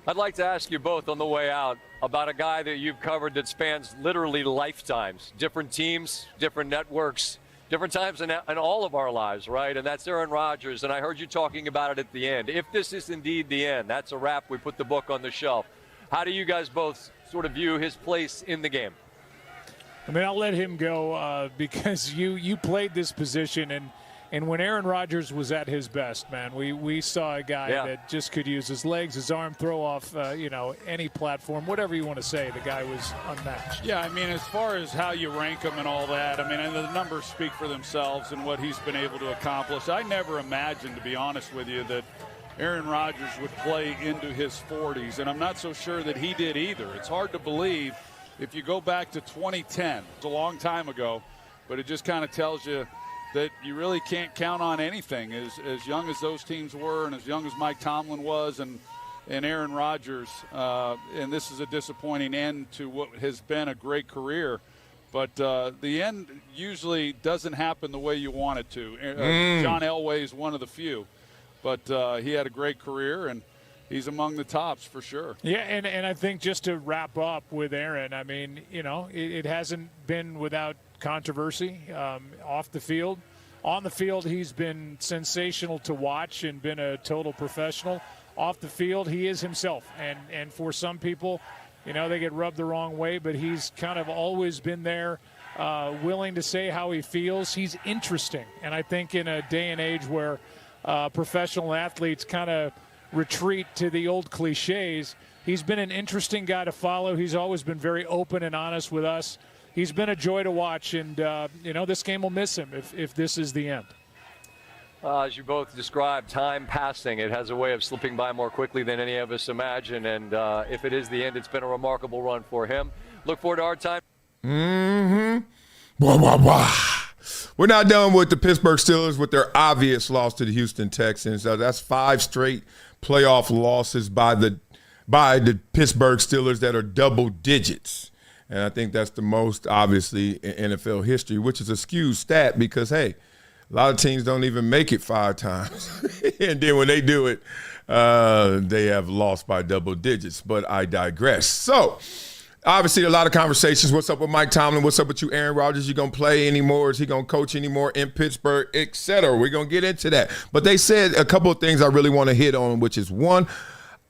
I'd like to ask you both on the way out about a guy that you've covered that spans literally lifetimes, different teams, different networks, different times in all of our lives, right? And that's Aaron Rodgers. And I heard you talking about it at the end. If this is indeed the end, that's a wrap. We put the book on the shelf. How do you guys both sort of view his place in the game? I mean, I'll let him go because you played this position, and when Aaron Rodgers was at his best, man, we saw a guy that just could use his legs, his arm, throw off, any platform, whatever you want to say. The guy was unmatched. Yeah, I mean, as far as how you rank him and all that, I mean, and the numbers speak for themselves and what he's been able to accomplish. I never imagined, to be honest with you, that Aaron Rodgers would play into his 40s, and I'm not so sure that he did either. It's hard to believe if you go back to 2010. It's a long time ago, but it just kind of tells you that you really can't count on anything. As young as those teams were and as young as Mike Tomlin was and Aaron Rodgers, and this is a disappointing end to what has been a great career. But the end usually doesn't happen the way you want it to. John Elway is one of the few. But he had a great career, and he's among the tops for sure. Yeah, and I think just to wrap up with Aaron, I mean, it hasn't been without controversy off the field. On the field, he's been sensational to watch and been a total professional. Off the field, he is himself. And for some people, they get rubbed the wrong way, but he's kind of always been there, willing to say how he feels. He's interesting. And I think in a day and age where professional athletes kind of retreat to the old cliches, he's been an interesting guy to follow. He's always been very open and honest with us. He's been a joy to watch, and this game will miss him if this is the end. As you both described, time passing, it has a way of slipping by more quickly than any of us imagine, and if it is the end, it's been a remarkable run for him. Look forward to our time. Blah, blah, blah. We're not done with the Pittsburgh Steelers with their obvious loss to the Houston Texans. That's 5 straight playoff losses by the Pittsburgh Steelers that are double digits. And I think that's the most, obviously, in NFL history, which is a skewed stat because, hey, a lot of teams don't even make it 5 times. And then when they do it, they have lost by double digits. But I digress. So, obviously, a lot of conversations. What's up with Mike Tomlin? What's up with you, Aaron Rodgers? You going to play anymore? Is he going to coach anymore in Pittsburgh, et cetera? We're going to get into that. But they said a couple of things I really want to hit on, which is one,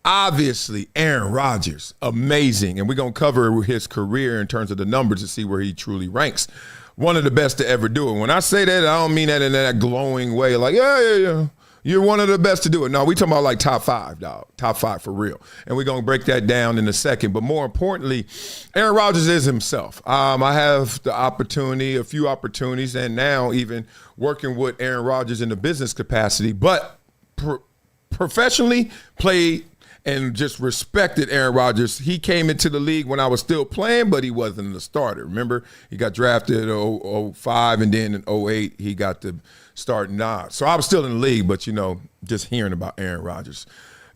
obviously, Aaron Rodgers, amazing. And we're going to cover his career in terms of the numbers to see where he truly ranks. One of the best to ever do it. When I say that, I don't mean that in that glowing way, like, yeah. You're one of the best to do it. No, we talking about like top 5, dog. Top 5 for real. And we're going to break that down in a second. But more importantly, Aaron Rodgers is himself. I have the opportunity, a few opportunities, and now even working with Aaron Rodgers in the business capacity. But professionally played and just respected Aaron Rodgers. He came into the league when I was still playing, but he wasn't a starter. Remember, he got drafted in 05, and then in 08, he got the start nod. So I was still in the league, but, just hearing about Aaron Rodgers.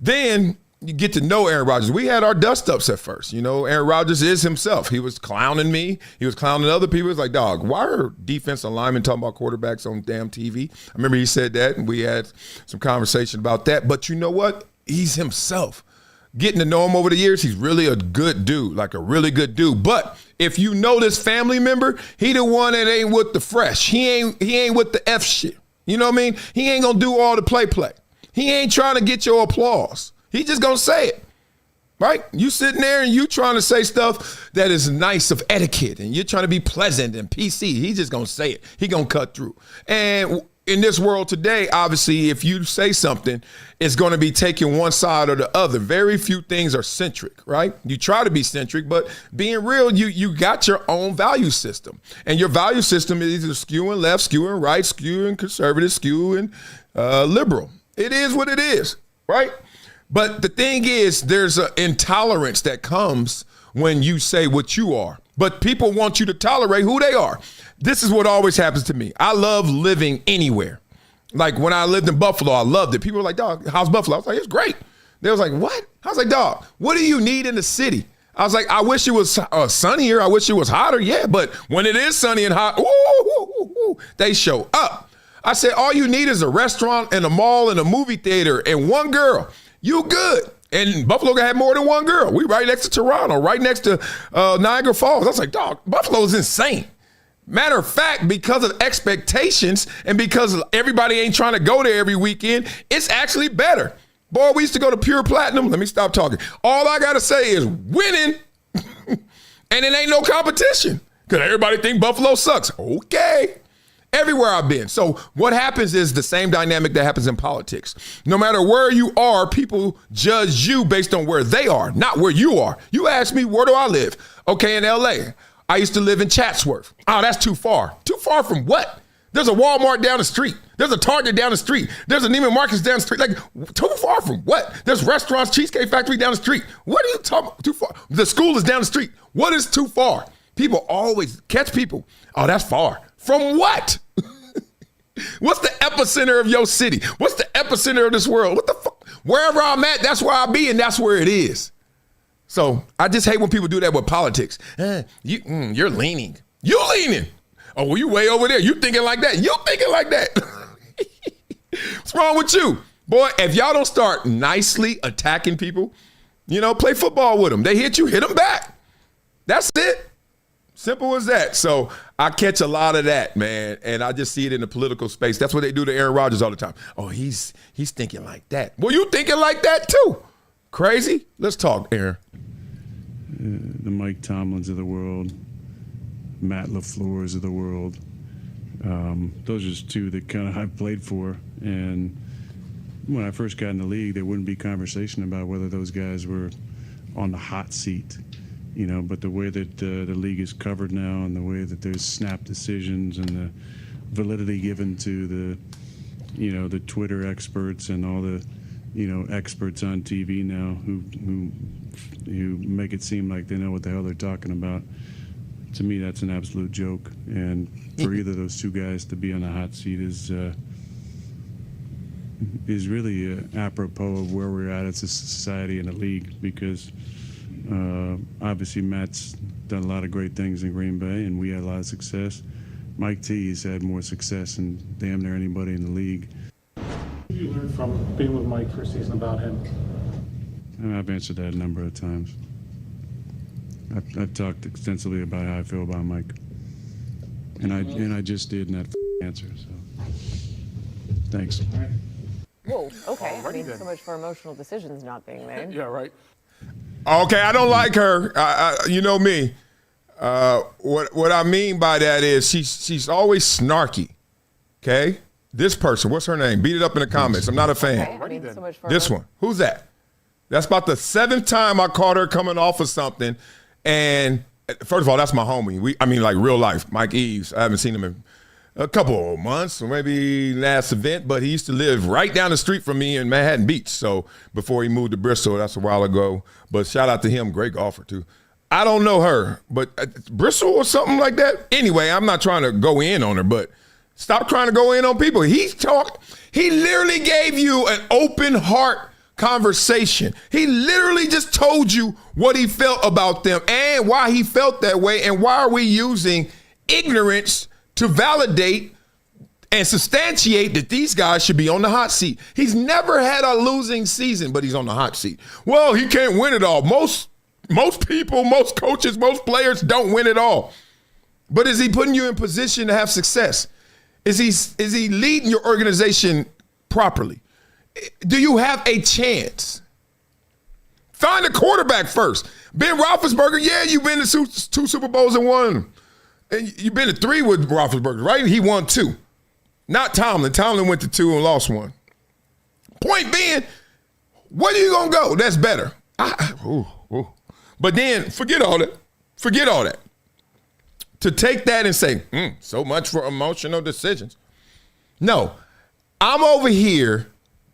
Then you get to know Aaron Rodgers. We had our dust-ups at first. Aaron Rodgers is himself. He was clowning me. He was clowning other people. It's like, dog, why are defensive linemen talking about quarterbacks on damn TV? I remember he said that, and we had some conversation about that. But you know what? He's himself. Getting to know him over the years, he's really a good dude, like a really good dude. But if you know this family member, he the one that ain't with the fresh. He ain't with the F shit. You know what I mean? He ain't gonna do all the play. He ain't trying to get your applause. He just gonna say it. Right? You sitting there and you trying to say stuff that is nice of etiquette and you're trying to be pleasant and PC. He just gonna say it. He gonna cut through. And in this world today, obviously, if you say something, it's going to be taking one side or the other. Very few things are centric, right? You try to be centric, but being real, you got your own value system. And your value system is either skewing left, skewing right, skewing conservative, skewing liberal. It is what it is, right? But the thing is, there's an intolerance that comes when you say what you are. But people want you to tolerate who they are. This is what always happens to me. I love living anywhere. Like when I lived in Buffalo, I loved it. People were like, dog, how's Buffalo? I was like, it's great. They was like, what? I was like, dog, what do you need in the city? I was like, I wish it was sunnier. I wish it was hotter. Yeah, but when it is sunny and hot, they show up. I said, all you need is a restaurant and a mall and a movie theater and one girl. You good. And Buffalo had more than one girl. We right next to Toronto, right next to Niagara Falls. I was like, dog, Buffalo's insane. Matter of fact, because of expectations and because everybody ain't trying to go there every weekend, it's actually better. Boy, we used to go to Pure Platinum. Let me stop talking. All I got to say is winning, and it ain't no competition because everybody think Buffalo sucks. Okay. Everywhere I've been. So what happens is the same dynamic that happens in politics. No matter where you are, people judge you based on where they are, not where you are. You ask me, where do I live? Okay, in L.A. I used to live in Chatsworth. Oh, that's too far. Too far from what? There's a Walmart down the street. There's a Target down the street. There's a Neiman Marcus down the street. Like, too far from what? There's restaurants, Cheesecake Factory down the street. What are you talking about? Too far. The school is down the street. What is too far? People always catch people. Oh, that's far. From what? What's the epicenter of your city? What's the epicenter of this world? What the fuck? Wherever I'm at, that's where I'll be, and that's where it is. So I just hate when people do that with politics. You're leaning. You leaning. Oh, well, you way over there. You thinking like that. You thinking like that. What's wrong with you? Boy, if y'all don't start nicely attacking people, play football with them. They hit you, hit them back. That's it. Simple as that. So I catch a lot of that, man, and I just see it in the political space. That's what they do to Aaron Rodgers all the time. Oh, he's thinking like that. Well, you thinking like that too. Crazy? Let's talk, Aaron. The Mike Tomlins of the world, Matt LaFleur's of the world. Those are just two that kind of I've played for. And when I first got in the league, there wouldn't be conversation about whether those guys were on the hot seat. But the way that the league is covered now and the way that there's snap decisions and the validity given to the Twitter experts and all the, experts on TV now who make it seem like they know what the hell they're talking about. To me, that's an absolute joke. And for either of those two guys to be on the hot seat is really apropos of where we're at as a society and a league, because obviously Matt's done a lot of great things in Green Bay, and we had a lot of success. Mike T has had more success than damn near anybody in the league. What have you learned from being with Mike for a season about him? I've answered that a number of times. I've talked extensively about how I feel about Mike, and I just did in that answer. So, thanks. Whoa. Okay. So much for emotional decisions not being made. Yeah, right. Okay, I don't like her. You know me. What I mean by that is she's always snarky. Okay? This person, what's her name? Beat it up in the comments. I'm not a fan. Okay. So much for This one. Who's that? That's about the 7th time I caught her coming off of something. And first of all, that's my homie. Like real life, Mike Eves. I haven't seen him in a couple of months, or maybe last event, but he used to live right down the street from me in Manhattan Beach. So before he moved to Bristol, that's a while ago. But shout out to him, great golfer too. I don't know her, but Bristol or something like that. Anyway, I'm not trying to go in on her, but stop trying to go in on people. He literally gave you an open heart conversation. He literally just told you what he felt about them and why he felt that way, and why are we using ignorance to validate and substantiate that these guys should be on the hot seat. He's never had a losing season, but he's on the hot seat. Well, he can't win it all. Most people, most coaches, most players don't win it all. But is he putting you in position to have success? Is he leading your organization properly? Do you have a chance? Find a quarterback first. Ben Roethlisberger, yeah, you've been to 2 Super Bowls and won them. And you've been to 3 with Roethlisberger, right? He won 2. Not Tomlin. Tomlin went to 2 and lost 1. Point being, where are you going to go? That's better. But then forget all that. Forget all that. To take that and say, so much for emotional decisions. No, I'm over here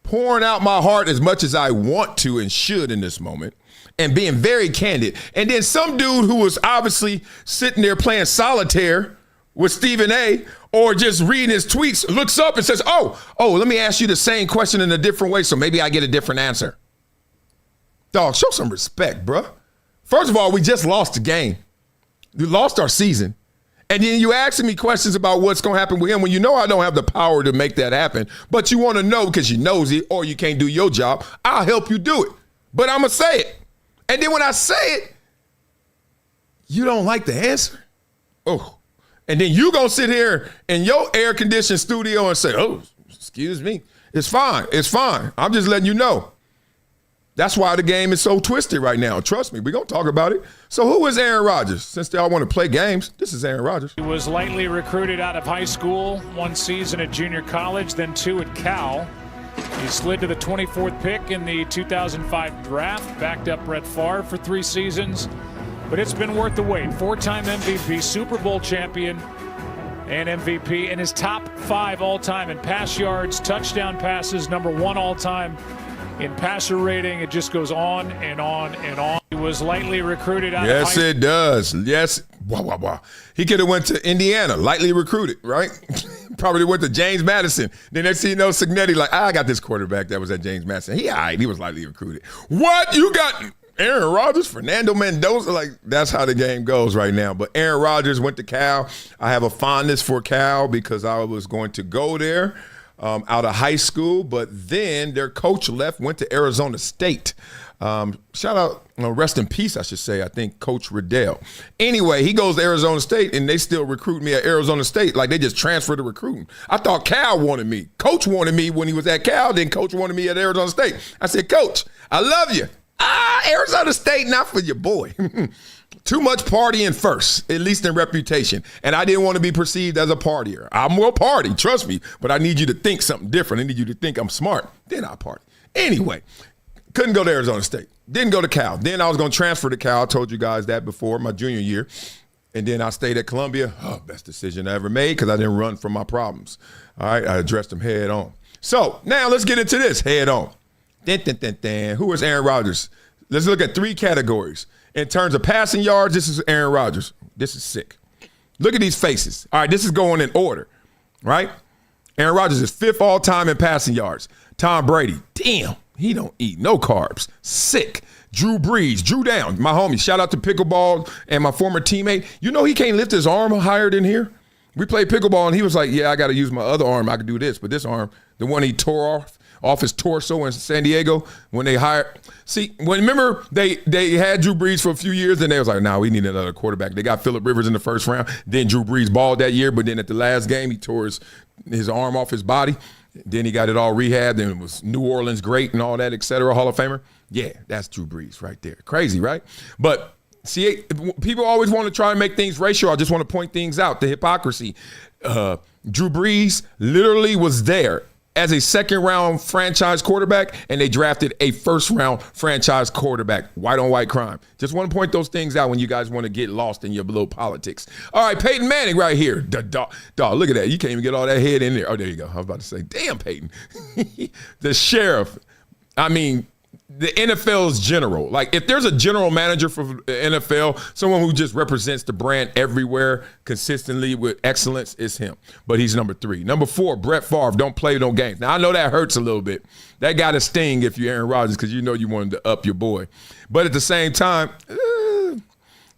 pouring out my heart as much as I want to and should in this moment, and being very candid. And then some dude who was obviously sitting there playing solitaire with Stephen A. or just reading his tweets looks up and says, oh, let me ask you the same question in a different way so maybe I get a different answer. Dog, show some respect, bruh. First of all, we just lost the game. We lost our season. And then you asking me questions about what's going to happen with him when you know I don't have the power to make that happen. But you want to know because you nosy or you can't do your job. I'll help you do it. but I'm going to say it. And then when I say it, you don't like the answer? Oh. And then you going to sit here in your air-conditioned studio and say, oh, excuse me. It's fine. It's fine. I'm just letting you know. That's why the game is so twisted right now. Trust me, we're going to talk about it. So who is Aaron Rodgers? Since they all want to play games, this is Aaron Rodgers. He was lightly recruited out of high school, 1 season at junior college, then 2 at Cal. He slid to the 24th pick in the 2005 draft, backed up Brett Favre for 3 seasons. But it's been worth the wait. 4-time MVP, Super Bowl champion, and MVP, and his top 5 all-time in pass yards, touchdown passes, number 1 all-time in passer rating. It just goes on and on and on. He was lightly recruited out of high school. Yes, it does. Yes. Wow. He could have went to Indiana, lightly recruited, right? Probably went to James Madison. The next thing you know, Signetti like, I got this quarterback that was at James Madison. He was lightly recruited. What? You got Aaron Rodgers, Fernando Mendoza? Like, that's how the game goes right now. But Aaron Rodgers went to Cal. I have a fondness for Cal because I was going to go there. Out of high school, but then their coach left, went to Arizona State. Shout out, rest in peace, I should say, I think Coach Riddell. Anyway, he goes to Arizona State, and they still recruit me at Arizona State like they just transferred the recruiting. I thought Cal wanted me. Coach wanted me when he was at Cal, then Coach wanted me at Arizona State. I said, Coach, I love you. Arizona State, not for your boy. Too much partying first, at least in reputation. And I didn't want to be perceived as a partier. I'm will party, trust me, but I need you to think something different. I need you to think I'm smart. Then I'll party. Anyway, couldn't go to Arizona State. Didn't go to Cal. Then I was going to transfer to Cal. I told you guys that before, my junior year. And then I stayed at Columbia. Best decision I ever made because I didn't run from my problems. All right, I addressed them head on. So now let's get into this head on. Who is Aaron Rodgers? Let's look at 3 categories. In terms of passing yards, this is Aaron Rodgers. This is sick. Look at these faces. All right, this is going in order, right? Aaron Rodgers is 5th all-time in passing yards. Tom Brady, damn, he don't eat no carbs. Sick. Drew Brees, Drew down, my homie. Shout out to Pickleball and my former teammate. You know he can't lift his arm higher than here? We played pickleball, and he was like, yeah, I got to use my other arm. I can do this, but this arm, the one he tore off his torso in San Diego when they hired. See, remember they had Drew Brees for a few years, and they was like, nah, we need another quarterback. They got Phillip Rivers in the first round. Then Drew Brees balled that year, but then at the last game, he tore his arm off his body. Then he got it all rehabbed, and it was New Orleans great and all that, et cetera, Hall of Famer. Yeah, that's Drew Brees right there. Crazy, right? But see, people always want to try and make things racial. I just want to point things out, the hypocrisy. Drew Brees literally was there as a 2nd-round franchise quarterback, and they drafted a 1st-round franchise quarterback. White on white crime. Just want to point those things out when you guys want to get lost in your little politics. All right, Peyton Manning right here. Dog, look at that. You can't even get all that head in there. Oh, there you go. I was about to say, damn, Peyton. The sheriff. I mean, the NFL's general. Like, if there's a general manager for the NFL, someone who just represents the brand everywhere consistently with excellence, is him. But he's number 3. Number 4, Brett Favre. Don't play no games. Now, I know that hurts a little bit. That got to sting if you're Aaron Rodgers because you know you wanted to up your boy. But at the same time,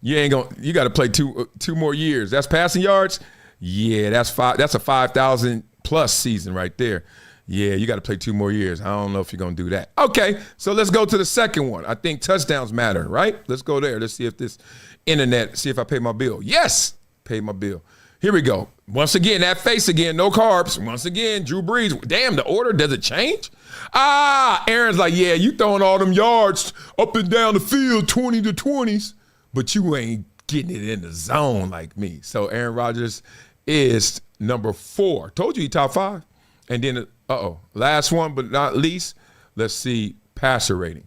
you got to play two more years. That's passing yards? Yeah, that's a 5,000-plus season right there. Yeah, you got to play 2 more years. I don't know if you're going to do that. Okay, so let's go to the second one. I think touchdowns matter, right? Let's go there. Let's see if this internet, see if I pay my bill. Yes, pay my bill. Here we go. Once again, that face again, no carbs. Once again, Drew Brees. Damn, the order, does it change? Aaron's like, yeah, you throwing all them yards up and down the field, 20 to 20s, but you ain't getting it in the zone like me. So Aaron Rodgers is number 4. Told you he top 5. And then, last one but not least, let's see passer rating.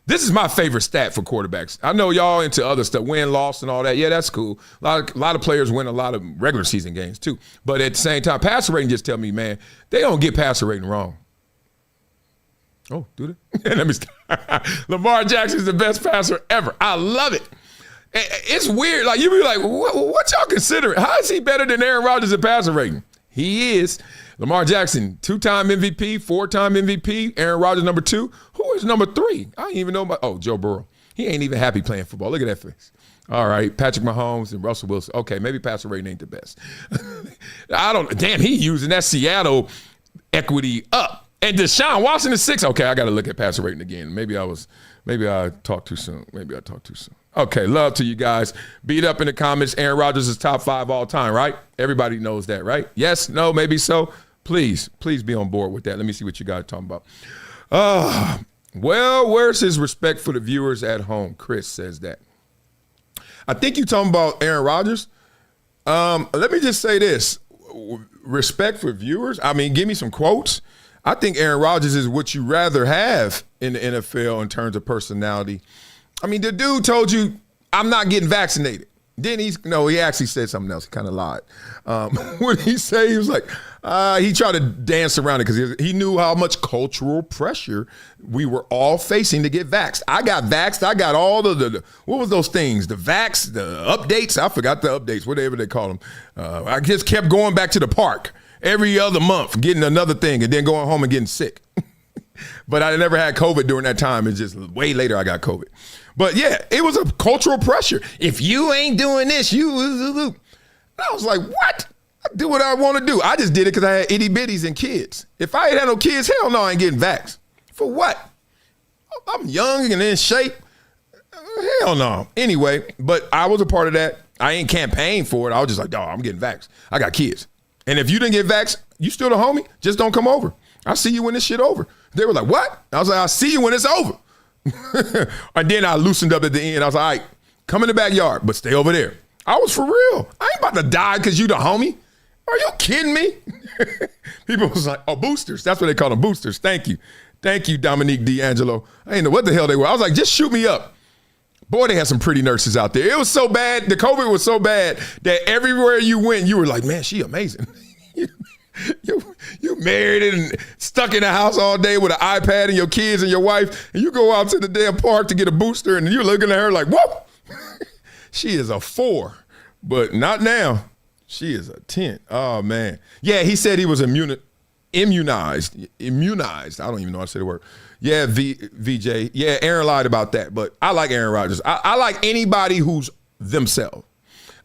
This is my favorite stat for quarterbacks. I know y'all into other stuff, win, loss, and all that. Yeah, that's cool. A lot of players win a lot of regular season games too. But at the same time, passer rating just tell me, man, they don't get passer rating wrong. Oh, do they? Let me start. Lamar Jackson's the best passer ever. I love it. It's weird. Like, you be like, what y'all considering? How is he better than Aaron Rodgers in passer rating? He is. Lamar Jackson, 2-time MVP, 4-time MVP. Aaron Rodgers, number 2. Who is number 3? I didn't even know about. Joe Burrow. He ain't even happy playing football. Look at that face. All right, Patrick Mahomes and Russell Wilson. Okay, maybe passer rating ain't the best. Damn, he using that Seattle equity up. And Deshaun Watson is 6. Okay, I got to look at passer rating again. Maybe I was Maybe I talked too soon. Okay, love to you guys. Beat up in the comments. Aaron Rodgers is top 5 all time, right? Everybody knows that, right? Yes, no, maybe so. Please be on board with that. Let me see what you guys are talking about. Well, where's his respect for the viewers at home? Chris says that. I think you're talking about Aaron Rodgers. Let me just say this. Respect for viewers? I mean, give me some quotes. I think Aaron Rodgers is what you rather have in the NFL in terms of personality. I mean, the dude told you, I'm not getting vaccinated. Then he actually said something else. He kind of lied. What did he say? He was like, he tried to dance around it because he knew how much cultural pressure we were all facing to get vaxxed. I got vaxxed. I got all the what was those things? The vax, the updates. I forgot the updates, whatever they call them. I just kept going back to the park every other month, getting another thing, and then going home and getting sick. But I never had COVID during that time. It's just way later I got COVID. But yeah, it was a cultural pressure. If you ain't doing this, I was like, what? I do what I want to do. I just did it because I had itty bitties and kids. If I ain't had no kids, hell no, I ain't getting vaxxed. For what? I'm young and in shape. Hell no. Anyway, but I was a part of that. I ain't campaigned for it. I was just like, dog, I'm getting vaxxed. I got kids. And if you didn't get vaxxed, you still the homie. Just don't come over. I'll see you when this shit over. They were like, what? I was like, I'll see you when it's over. And then I loosened up at the end. I was like, all right, come in the backyard, but stay over there. I was for real. I ain't about to die because you the homie. Are you kidding me? People was like, oh, boosters. That's what they call them, boosters. Thank you. Thank you, Dominique D'Angelo. I didn't know what the hell they were. I was like, just shoot me up. Boy, they had some pretty nurses out there. It was so bad. The COVID was so bad that everywhere you went, you were like, man, she amazing. You married and stuck in the house all day with an iPad and your kids and your wife, and you go out to the damn park to get a booster, and you're looking at her like, whoa, she is a 4, but not now. She is a 10. Oh, man. Yeah, he said he was immunized. I don't even know how to say the word. Yeah, VJ. Yeah, Aaron lied about that, but I like Aaron Rodgers. I like anybody who's themselves.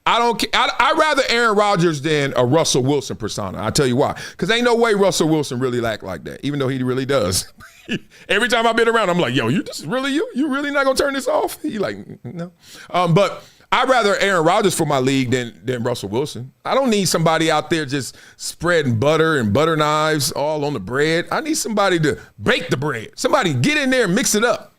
I don't care. I'd rather Aaron Rodgers than a Russell Wilson persona. I'll tell you why. Because ain't no way Russell Wilson really act like that, even though he really does. Every time I've been around, I'm like, yo, this is really you? You really not going to turn this off? He like, no. But I'd rather Aaron Rodgers for my league than Russell Wilson. I don't need somebody out there just spreading butter and butter knives all on the bread. I need somebody to bake the bread. Somebody get in there and mix it up.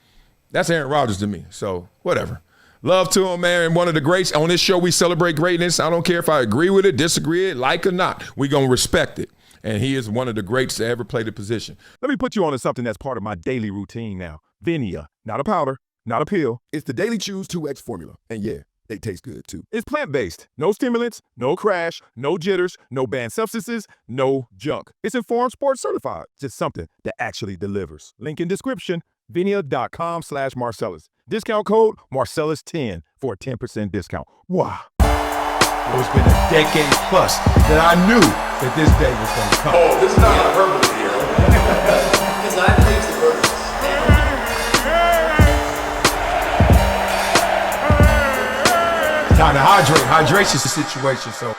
That's Aaron Rodgers to me. So whatever. Love to him, man. And one of the greats. On this show, we celebrate greatness. I don't care if I agree with it, disagree it, like or not. We're going to respect it. And he is one of the greats to ever play the position. Let me put you on to something that's part of my daily routine now. VINIA. Not a powder, not a pill. It's the Daily Chews 2X formula. And yeah, they taste good too. It's plant-based. No stimulants, no crash, no jitters, no banned substances, no junk. It's Informed Sports certified. Just something that actually delivers. Link in description. VINIA.com/Marcellus. Discount code Marcellus10 for a 10% discount. Wow. It's been a decade plus that I knew that this day was going to come. Oh, this is not hyperbole here. Because I think the Time to hydrate. Hydration's the situation, so